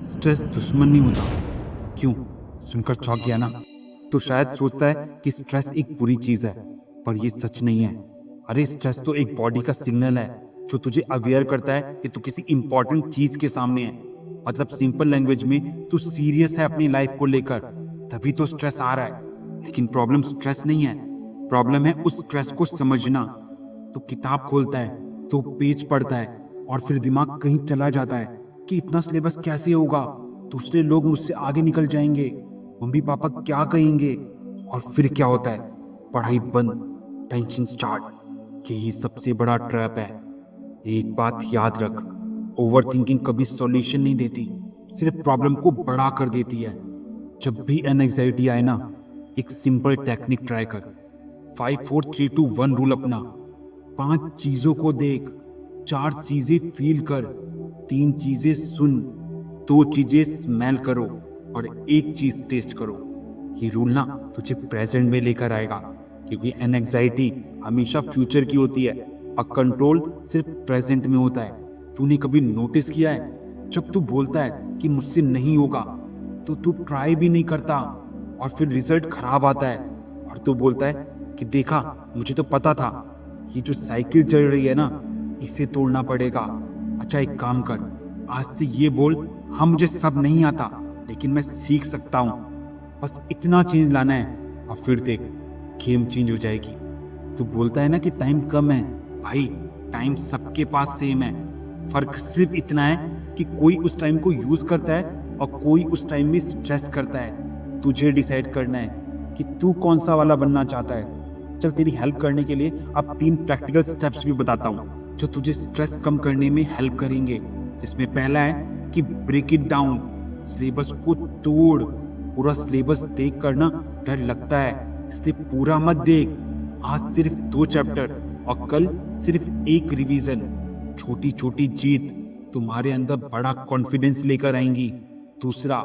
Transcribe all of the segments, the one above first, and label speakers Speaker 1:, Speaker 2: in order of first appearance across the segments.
Speaker 1: Stress दुश्मन नहीं होता। क्यों? सुनकर चौंक गया ना? तो शायद सोचता है कि स्ट्रेस एक बुरी चीज है, पर ये सच नहीं है। अरे स्ट्रेस तो एक बॉडी का सिग्नल है जो तुझे अवेयर करता है कि तू किसी इंपॉर्टेंट चीज के सामने है। मतलब सिंपल लैंग्वेज में तू सीरियस है अपनी लाइफ को लेकर, तभी तो स्ट्रेस आ रहा है। लेकिन प्रॉब्लम स्ट्रेस नहीं है, प्रॉब्लम है उस स्ट्रेस को समझना। तो किताब खोलता है, तो पेज पढ़ता है और फिर दिमाग कहीं चला जाता है कि इतना सिलेबस कैसे होगा, दूसरे लोग मुझसे आगे निकल जाएंगे, मम्मी पापा क्या कहेंगे। और फिर क्या होता है? पढ़ाई बंद, टेंशन स्टार्ट। यही सबसे बड़ा ट्रैप है। एक बात याद रख, ओवर थिंकिंग कभी सॉल्यूशन नहीं देती, सिर्फ प्रॉब्लम को बड़ा कर देती है। जब भी एंजाइटी आए ना, एक सिंपल टेक्निक ट्राई कर। 5 4 3 2 1 रूल अपना। 5 चीजों को देख, 4 चीजें फील कर, 3 चीजें सुन, 2 चीजें स्मेल करो और 1 चीज टेस्ट करो। ये रूल ना तुझे प्रेजेंट में लेकर आएगा, क्योंकि एंजाइटी हमेशा फ्यूचर की होती है और कंट्रोल सिर्फ प्रेजेंट में होता है। तूने कभी नोटिस किया है, जब तू बोलता है कि मुझसे नहीं होगा, तो तू ट्राई भी नहीं करता और फिर रिजल्ट खराब आता है, और तू बोलता है कि देखा, मुझे तो पता था। ये जो साइकिल चल रही है ना, इसे तोड़ना पड़ेगा। अच्छा एक काम कर, आज से ये बोल, हाँ मुझे सब नहीं आता लेकिन मैं सीख सकता हूँ। बस इतना चेंज लाना है और फिर देख, गेम चेंज हो जाएगी। तू बोलता है ना कि टाइम कम है, भाई टाइम सबके पास सेम है। फर्क सिर्फ इतना है कि कोई उस टाइम को यूज करता है और कोई उस टाइम में स्ट्रेस करता है। तुझे डिसाइड करना है कि तू कौन सा वाला बनना चाहता है। चल तेरी हेल्प करने के लिए अब 3 प्रैक्टिकल स्टेप्स भी बताता हूँ जो तुझे स्ट्रेस कम करने में हेल्प करेंगे। जिसमें पहला है कि ब्रेक इट डाउन, सिलेबस को तोड़। पूरा सिलेबस देख कर ना डर लगता है, इसलिए पूरा मत देख। आज सिर्फ 2 चैप्टर और कल सिर्फ 1 रिवीजन। छोटी छोटी जीत तुम्हारे अंदर बड़ा कॉन्फिडेंस लेकर आएंगी। दूसरा,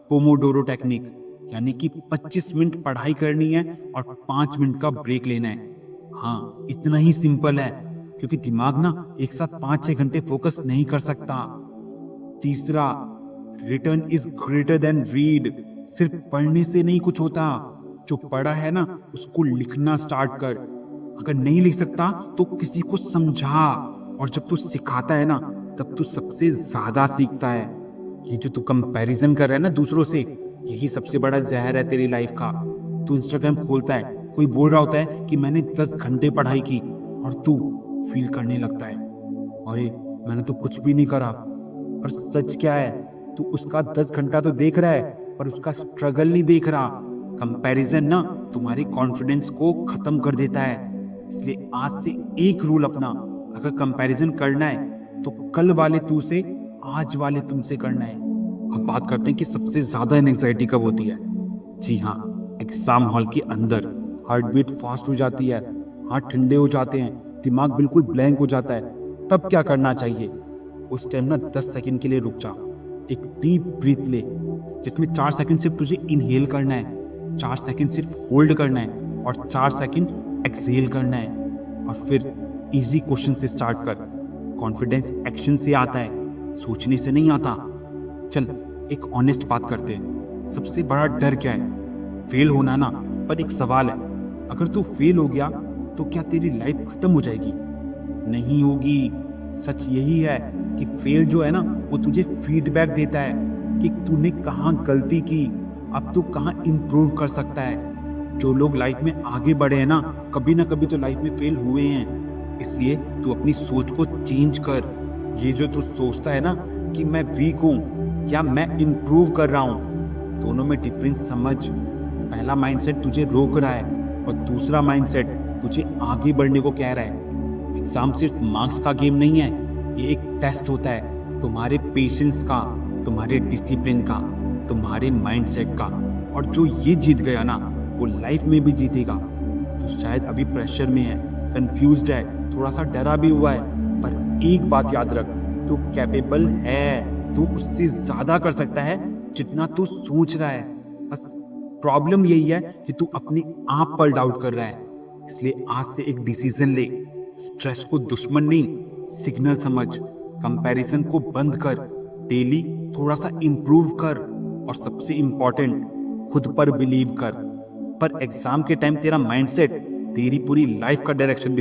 Speaker 1: पोमोडोरो टेक्निक, यानी कि 25 मिनट पढ़ाई करनी है और 5 मिनट का ब्रेक लेना है। हाँ इतना ही सिंपल है, क्योंकि दिमाग ना एक साथ 5-6 घंटे फोकस नहीं कर सकता। तीसरा, return is greater than read. सिर्फ पढ़ने से नहीं कुछ होता, जो पढ़ा है ना उसको लिखना स्टार्ट कर। अगर नहीं लिख सकता तो किसी को समझा, और जब तू सिखाता है ना तब तू सबसे ज्यादा सीखता है। ये जो तू कंपैरिजन कर रहा है ना दूसरों से, यही सबसे बड़ा जहर है तेरी लाइफ का। तू इंस्टाग्राम खोलता है, कोई बोल रहा होता है कि मैंने 10 घंटे पढ़ाई की, और तू फील करने लगता है अरे मैंने तो कुछ भी नहीं करा। पर सच क्या है, तू उसका 10 घंटा तो देख रहा है पर उसका स्ट्रगल नहीं देख रहा। कंपैरिजन ना तुम्हारी कॉन्फिडेंस को खत्म कर देता है। इसलिए आज से एक रूल अपना, अगर कंपैरिजन करना है तो कल वाले तू से आज वाले तुमसे करना है। अब बात करते हैं कि सबसे ज्यादा एंजाइटी कब होती है। जी हाँ, एग्जाम हॉल के अंदर हार्ट बीट फास्ट हो जाती है, हाथ ठंडे हो जाते हैं, दिमाग बिल्कुल ब्लैंक हो जाता है। तब क्या करना चाहिए? उस टाइम ना 10 सेकंड के लिए रुक जा, एक डीप ब्रीथ ले, जिसमें 4 सेकंड सिर्फ तुझे इनहेल करना है, 4 सेकंड सिर्फ होल्ड करना है और 4 सेकंड एक्सहेल करना है। और फिर इजी क्वेश्चन से स्टार्ट कर। कॉन्फिडेंस एक्शन से आता है, सोचने से नहीं आता। चल एक ऑनेस्ट बात करते हैं, सबसे बड़ा डर क्या है? फेल होना ना। पर एक सवाल है, अगर तू फेल हो गया तो क्या तेरी लाइफ खत्म हो जाएगी? नहीं होगी। सच यही है कि फेल जो है ना वो तुझे फीडबैक देता है कि तूने कहाँ गलती की, अब तू कहाँ इंप्रूव कर सकता है। जो लोग लाइफ में आगे बढ़े हैं ना कभी तो लाइफ में फेल हुए हैं। इसलिए तू अपनी सोच को चेंज कर। ये जो तू सोचता है ना कि मैं वीक हूँ या मैं इंप्रूव कर रहा हूँ, दोनों में डिफरेंस समझ। पहला माइंडसेट तुझे रोक रहा है और दूसरा माइंडसेट तुझे आगे बढ़ने को कह रहा है। एग्जाम सिर्फ मार्क्स का गेम नहीं है, ये एक टेस्ट होता है तुम्हारे पेशेंस का, तुम्हारे डिसिप्लिन का, तुम्हारे माइंडसेट का। और जो ये जीत गया ना वो लाइफ में भी जीतेगा। तो शायद अभी प्रेशर में है, कंफ्यूज्ड है, थोड़ा सा डरा भी हुआ है, पर एक बात याद रख, तू कैपेबल है, तू उससे ज्यादा कर सकता है जितना तू सोच रहा है। बस प्रॉब्लम यही है कि तू अपने आप पर डाउट कर रहा है। इसलिए आज से एक डिसीजन ले, स्ट्रेस को दुश्मन नहीं सिग्नल समझ, कंपैरिजन को बंद कर, डेली थोड़ा सा इम्प्रूव कर, और सबसे इम्पोर्टेंट खुद पर बिलीव कर। पर एग्जाम के टाइम तेरा माइंडसेट तेरी पूरी लाइफ का डायरेक्शन